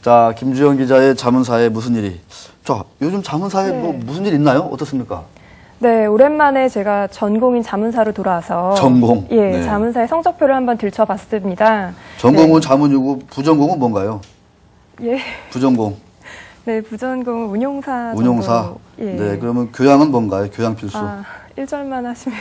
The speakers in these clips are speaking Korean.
자, 김주영 기자의 자문사에 무슨 일이? 자, 요즘 자문사에 뭐 무슨 일 있나요? 어떻습니까? 네, 오랜만에 제가 전공인 자문사로 돌아와서 전공? 예, 네. 자문사의 성적표를 한번 들춰봤습니다. 전공은 자문이고 부전공은 뭔가요? 예. 부전공. 네, 부전공은 운용사. 운용사. 예. 네, 그러면 교양은 뭔가요? 교양 필수. 1절만 하시면.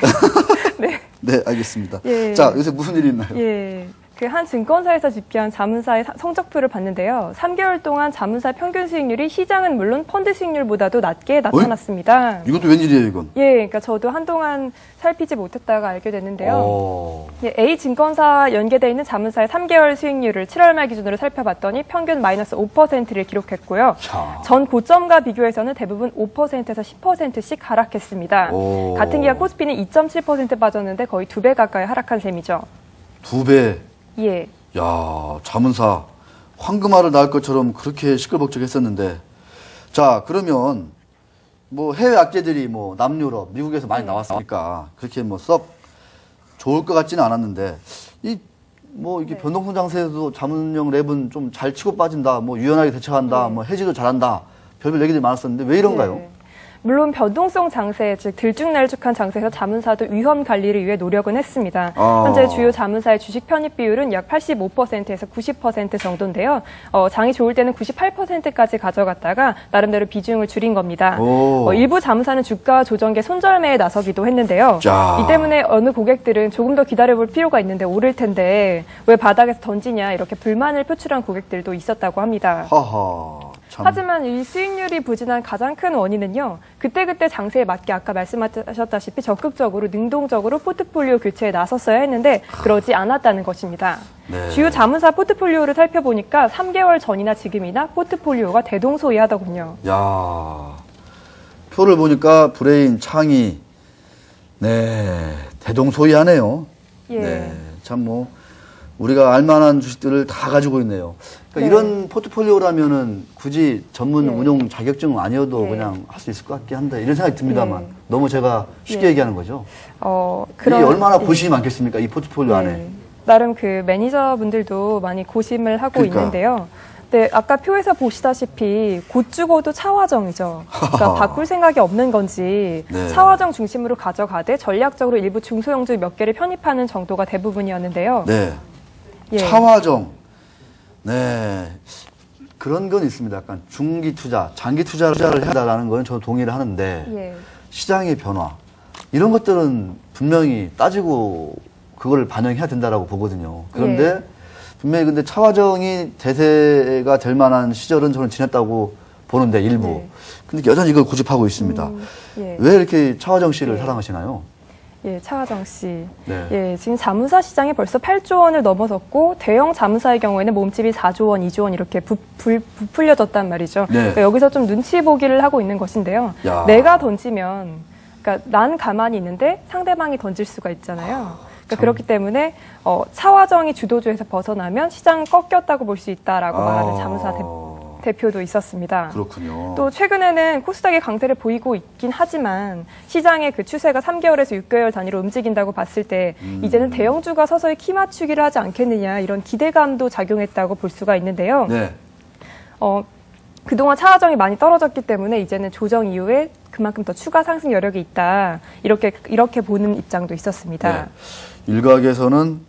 네. 네, 알겠습니다. 예. 자, 요새 무슨 일이 있나요? 예. 그 한 증권사에서 집계한 자문사의 성적표를 봤는데요. 3개월 동안 자문사 평균 수익률이 시장은 물론 펀드 수익률보다도 낮게 나타났습니다. 어이? 이것도 웬일이에요, 이건? 예, 그러니까 저도 한동안 살피지 못했다가 알게 됐는데요. 예, A 증권사 연계되어 있는 자문사의 3개월 수익률을 7월 말 기준으로 살펴봤더니 평균 마이너스 5%를 기록했고요. 자. 전 고점과 비교해서는 대부분 5%에서 10%씩 하락했습니다. 같은 기간 코스피는 2.7% 빠졌는데 거의 2배 가까이 하락한 셈이죠. 2배? 예. 야, 자문사 황금알을 낳을 것처럼 그렇게 시끌벅적했었는데, 자, 그러면 뭐 해외 악재들이 뭐 남유럽, 미국에서 많이 나왔으니까 그렇게 뭐 썩 좋을 것 같지는 않았는데, 이 뭐 이게 변동성 장세에도 자문형 랩은 좀 잘 치고 빠진다, 뭐 유연하게 대처한다, 뭐 해지도 잘한다, 별별 얘기들이 많았었는데 왜 이런가요? 물론 변동성 장세, 즉 들쭉날쭉한 장세에서 자문사도 위험 관리를 위해 노력은 했습니다. 현재 주요 자문사의 주식 편입 비율은 약 85%에서 90% 정도인데요. 장이 좋을 때는 98%까지 가져갔다가 나름대로 비중을 줄인 겁니다. 일부 자문사는 주가 조정계 손절매에 나서기도 했는데요. 이 때문에 어느 고객들은 조금 더 기다려볼 필요가 있는데 오를 텐데 왜 바닥에서 던지냐 이렇게 불만을 표출한 고객들도 있었다고 합니다. 하하. 참. 하지만 이 수익률이 부진한 가장 큰 원인은요. 그때그때 장세에 맞게 아까 말씀하셨다시피 적극적으로 능동적으로 포트폴리오 교체에 나섰어야 했는데 그러지 않았다는 것입니다. 네. 주요 자문사 포트폴리오를 살펴보니까 3개월 전이나 지금이나 포트폴리오가 대동소이하더군요. 야, 표를 보니까 브레인, 창의, 네, 대동소이하네요. 예. 네, 참 뭐 우리가 알만한 주식들을 다 가지고 있네요. 그러니까 이런 포트폴리오라면은 굳이 전문 운용 자격증 아니어도 그냥 할 수 있을 것 같긴 한데 이런 생각이 듭니다만 너무 제가 쉽게 얘기하는 거죠. 이게 얼마나 고심이 많겠습니까? 이 포트폴리오 안에. 나름 그 매니저분들도 많이 고심을 하고 있는데요. 네, 아까 표에서 보시다시피 곧 죽어도 차화정이죠. 그러니까 바꿀 생각이 없는 건지 차화정 중심으로 가져가되 전략적으로 일부 중소형주 몇 개를 편입하는 정도가 대부분이었는데요. 네. 차화정. 네. 그런 건 있습니다. 약간 중기 투자, 장기 투자를 해야 한다는 건 저도 동의를 하는데 시장의 변화 이런 것들은 분명히 따지고 그걸 반영해야 된다라고 보거든요. 그런데 분명히 근데 차화정이 대세가 될 만한 시절은 저는 지났다고 보는데 일부. 근데 여전히 이걸 고집하고 있습니다. 왜 이렇게 차화정 씨를 사랑하시나요? 예, 차화정 씨. 네. 예, 지금 자문사 시장이 벌써 8조 원을 넘어섰고 대형 자문사의 경우에는 몸집이 4조 원, 2조 원 이렇게 부풀려졌단 말이죠. 그러니까 여기서 좀 눈치 보기를 하고 있는 것인데요. 내가 던지면, 그러니까 난 가만히 있는데 상대방이 던질 수가 있잖아요. 그러니까 그렇기 때문에 차화정이 주도주에서 벗어나면 시장 꺾였다고 볼 수 있다라고 말하는 자문사 대표도 있었습니다. 그렇군요. 또 최근에는 코스닥의 강세를 보이고 있긴 하지만 시장의 그 추세가 3개월에서 6개월 단위로 움직인다고 봤을 때 이제는 대형주가 서서히 키 맞추기를 하지 않겠느냐 이런 기대감도 작용했다고 볼 수가 있는데요. 네. 그동안 차화정이 많이 떨어졌기 때문에 이제는 조정 이후에 그만큼 더 추가 상승 여력이 있다. 이렇게 보는 입장도 있었습니다. 네. 일각에서는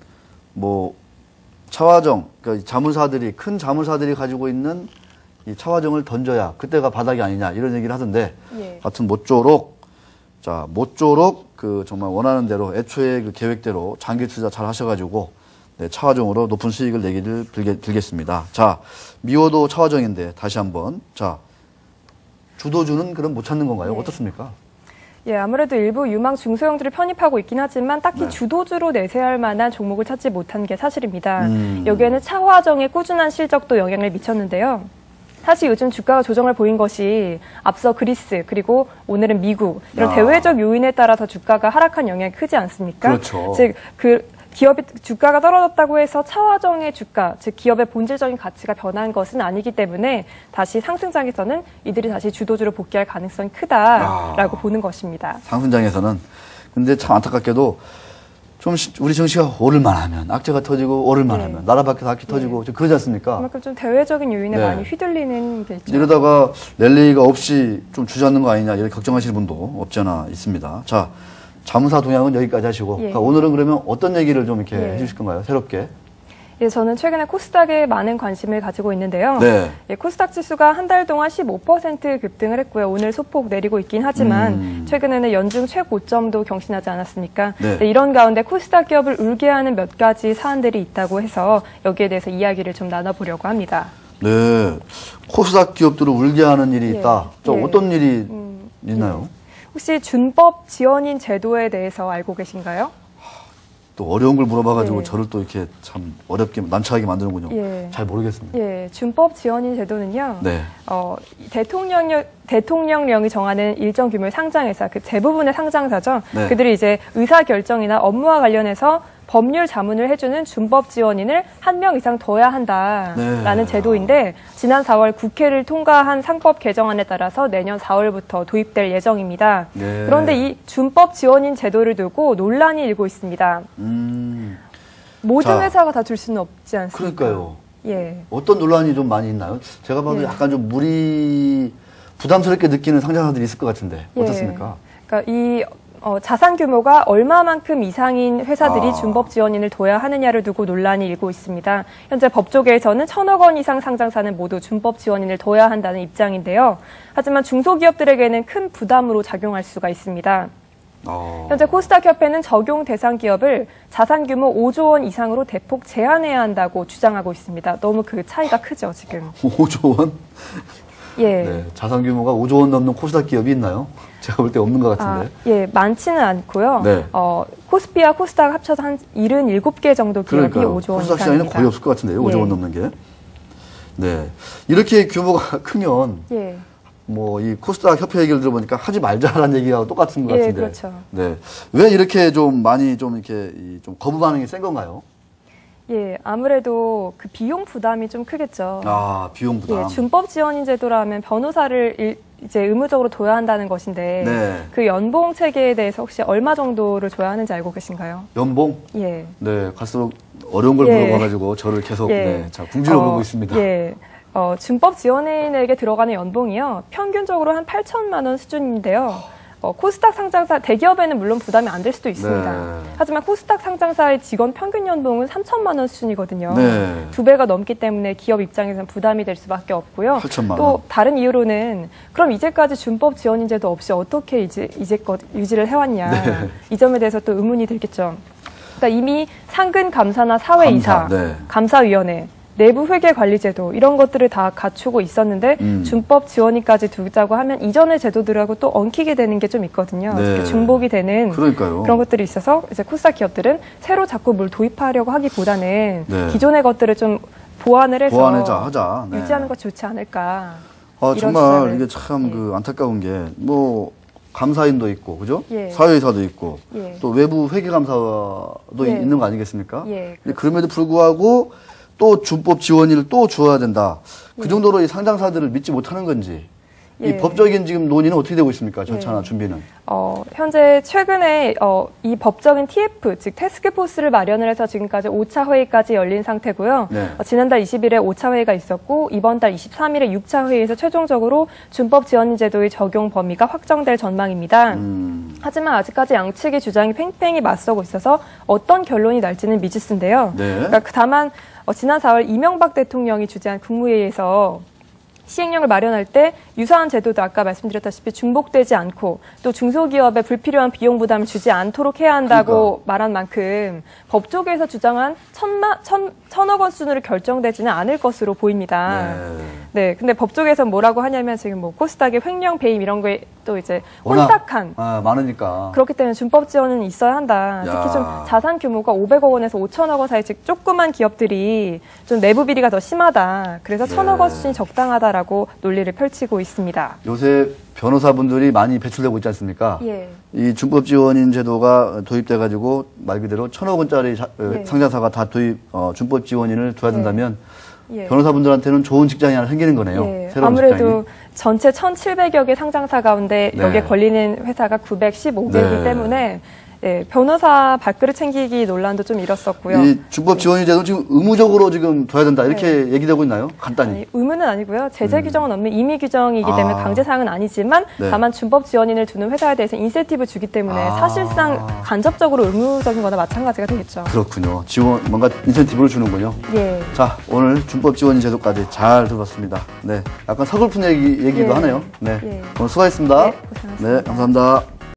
뭐 차화정, 그러니까 자문사들이 큰 자문사들이 가지고 있는 이 차화정을 던져야 그때가 바닥이 아니냐 이런 얘기를 하던데 하여튼 모쪼록 그 정말 원하는 대로 애초에 그 계획대로 장기 투자 잘 하셔가지고 차화정으로 높은 수익을 내기를 빌겠습니다. 자, 미워도 차화정인데 다시 한번 자 주도주는 그럼 못 찾는 건가요? 어떻습니까? 예, 아무래도 일부 유망 중소형주를 편입하고 있긴 하지만 딱히 주도주로 내세할 만한 종목을 찾지 못한 게 사실입니다. 여기에는 차화정의 꾸준한 실적도 영향을 미쳤는데요. 사실 요즘 주가가 조정을 보인 것이 앞서 그리스 그리고 오늘은 미국 이런 대외적 요인에 따라서 주가가 하락한 영향이 크지 않습니까? 그렇죠. 즉 기업의 주가가 떨어졌다고 해서 차화정의 주가, 즉 기업의 본질적인 가치가 변한 것은 아니기 때문에 다시 상승장에서는 이들이 다시 주도주로 복귀할 가능성이 크다라고 보는 것입니다. 상승장에서는. 근데 참 안타깝게도 좀 우리 정치가 오를만 하면 악재가 터지고 오를만 하면 나라 밖에서 악재 터지고 좀 그러지 않습니까? 그만큼 좀 대외적인 요인에 많이 휘둘리는 게 있죠. 이러다가 랠리가 없이 좀 주저앉는 거 아니냐 이렇게 걱정하시는 분도 없지 않아 있습니다. 자, 자문사 동향은 여기까지 하시고 그러니까 오늘은 그러면 어떤 얘기를 좀 이렇게 해주실 건가요? 새롭게. 예, 저는 최근에 코스닥에 많은 관심을 가지고 있는데요. 예, 코스닥 지수가 한 달 동안 15% 급등을 했고요. 오늘 소폭 내리고 있긴 하지만 최근에는 연중 최고점도 경신하지 않았습니까? 네, 이런 가운데 코스닥 기업을 울게 하는 몇 가지 사안들이 있다고 해서 여기에 대해서 이야기를 좀 나눠보려고 합니다. 네, 코스닥 기업들을 울게 하는 일이 있다. 어떤 일이 있나요? 혹시 준법 지원인 제도에 대해서 알고 계신가요? 또 어려운 걸 물어봐가지고 저를 또 이렇게 참 어렵게 난처하게 만드는군요. 잘 모르겠습니다. 예, 준법 지원인 제도는요. 대통령령이 정하는 일정 규모의 상장회사, 그 대부분의 상장사죠. 그들이 이제 의사 결정이나 업무와 관련해서 법률 자문을 해주는 준법 지원인을 1명 이상 둬야 한다라는 제도인데 지난 4월 국회를 통과한 상법 개정안에 따라서 내년 4월부터 도입될 예정입니다. 그런데 이 준법 지원인 제도를 두고 논란이 일고 있습니다. 모든 회사가 다 줄 수는 없지 않습니까? 그러니까요. 어떤 논란이 좀 많이 있나요? 제가 봐도 약간 좀 부담스럽게 느끼는 상장사들이 있을 것 같은데 어떻습니까? 그러니까 이 자산 규모가 얼마만큼 이상인 회사들이 준법 지원인을 둬야 하느냐를 두고 논란이 일고 있습니다. 현재 법조계에서는 1,000억 원 이상 상장사는 모두 준법 지원인을 둬야 한다는 입장인데요. 하지만 중소기업들에게는 큰 부담으로 작용할 수가 있습니다. 현재 코스닥 협회는 적용 대상 기업을 자산 규모 5조 원 이상으로 대폭 제한해야 한다고 주장하고 있습니다. 너무 그 차이가 크죠, 지금. 5조 원? 네, 자산 규모가 5조 원 넘는 코스닥 기업이 있나요? 제가 볼 때 없는 것 같은데. 많지는 않고요. 코스피와 코스닥 합쳐서 한 77개 정도 기업이 5조 원 이상입니다. 코스닥 시장에는 거의 없을 것 같은데요, 5조 원 넘는 게. 네, 이렇게 규모가 크면 뭐 이 코스닥 협회 얘기를 들어보니까 하지 말자라는 얘기하고 똑같은 것 같은데. 그렇죠. 네, 왜 이렇게 좀 많이 좀 이렇게 좀 거부 반응이 센 건가요? 아무래도 그 비용 부담이 좀 크겠죠. 비용 부담. 준법 지원인 제도라면 변호사를 이제 의무적으로 둬야 한다는 것인데 그 연봉 체계에 대해서 혹시 얼마 정도를 줘야 하는지 알고 계신가요? 연봉? 네, 갈수록 어려운 걸 물어봐가지고 저를 계속 궁지로 보고 있습니다. 준법 지원인에게 들어가는 연봉이요. 평균적으로 한 8천만 원 수준인데요. 코스닥 상장사, 대기업에는 물론 부담이 안 될 수도 있습니다. 하지만 코스닥 상장사의 직원 평균 연봉은 3천만 원 수준이거든요. 2배가 넘기 때문에 기업 입장에서는 부담이 될 수밖에 없고요. 8천만 원. 또 다른 이유로는 그럼 이제까지 준법 지원인제도 없이 어떻게 이제껏 유지를 해왔냐. 이 점에 대해서 또 의문이 들겠죠. 그러니까 이미 상근 감사나 사회이사, 감사위원회, 내부 회계관리제도 이런 것들을 다 갖추고 있었는데 준법 지원인까지 두자고 하면 이전의 제도들하고 또 엉키게 되는 게 좀 있거든요. 중복이 되는 그런 것들이 있어서 이제 코스닥 기업들은 새로 자꾸 뭘 도입하려고 하기보다는 기존의 것들을 좀 보완을 해서 하자. 유지하는 것이 좋지 않을까. 정말 이게 참 그 안타까운 게 뭐 감사인도 있고, 그죠? 사회이사도 있고, 또 외부 회계감사도 있는 거 아니겠습니까? 그렇죠. 그럼에도 불구하고 또 준법 지원인을 또 주어야 된다. 그 정도로 이 상장사들을 믿지 못하는 건지. 이 법적인 지금 논의는 어떻게 되고 있습니까? 절차나 준비는. 현재 최근에 이 법적인 TF, 즉 태스크포스를 마련을 해서 지금까지 5차 회의까지 열린 상태고요. 지난달 20일에 5차 회의가 있었고 이번 달 23일에 6차 회의에서 최종적으로 준법 지원인 제도의 적용 범위가 확정될 전망입니다. 하지만 아직까지 양측의 주장이 팽팽히 맞서고 있어서 어떤 결론이 날지는 미지수인데요. 그러니까 다만 지난 4월 이명박 대통령이 주재한 국무회의에서 시행령을 마련할 때 유사한 제도도 아까 말씀드렸다시피 중복되지 않고 또 중소기업에 불필요한 비용 부담을 주지 않도록 해야 한다고 말한 만큼 법조계에서 주장한 1,000억 원 수준으로 결정되지는 않을 것으로 보입니다. 근데 법조계에서 뭐라고 하냐면 지금 뭐 코스닥의 횡령 배임 이런 거에 또 이제 혼탁한 많으니까 그렇기 때문에 준법 지원은 있어야 한다. 특히 좀 자산 규모가 500억 원에서 5천억 원 사이 즉 조그만 기업들이 좀 내부 비리가 더 심하다. 그래서 1,000억 원 수준이 적당하다라고 논리를 펼치고 있습니다. 요새 변호사분들이 많이 배출되고 있지 않습니까? 이 준법 지원인 제도가 도입돼가지고 말 그대로 1,000억 원짜리 상장사가 다 준법 지원인을 둬야 된다면 변호사분들한테는 좋은 직장이 하나 생기는 거네요. 새로운 아무래도 직장이. 전체 1,700여 개 상장사 가운데 여기에 걸리는 회사가 915개이기 때문에 예, 변호사 밥그릇 챙기기 논란도 좀 일었었고요. 이 준법 지원이 제도 지금 의무적으로 지금 둬야 된다 이렇게 얘기되고 있나요? 간단히. 아니, 의무는 아니고요. 제재 규정은 없는 임의 규정이기 때문에 강제 사항은 아니지만 네. 다만 준법 지원인을 두는 회사에 대해서 인센티브 주기 때문에 사실상 간접적으로 의무적인 거나 마찬가지가 되겠죠. 그렇군요. 지원 뭔가 인센티브를 주는군요. 예. 자, 오늘 준법 지원인 제도까지 잘 들었습니다. 네. 약간 서글픈 얘기도 하네요. 네. 예. 오늘 수고하셨습니다. 네, 고생하셨습니다. 네, 감사합니다.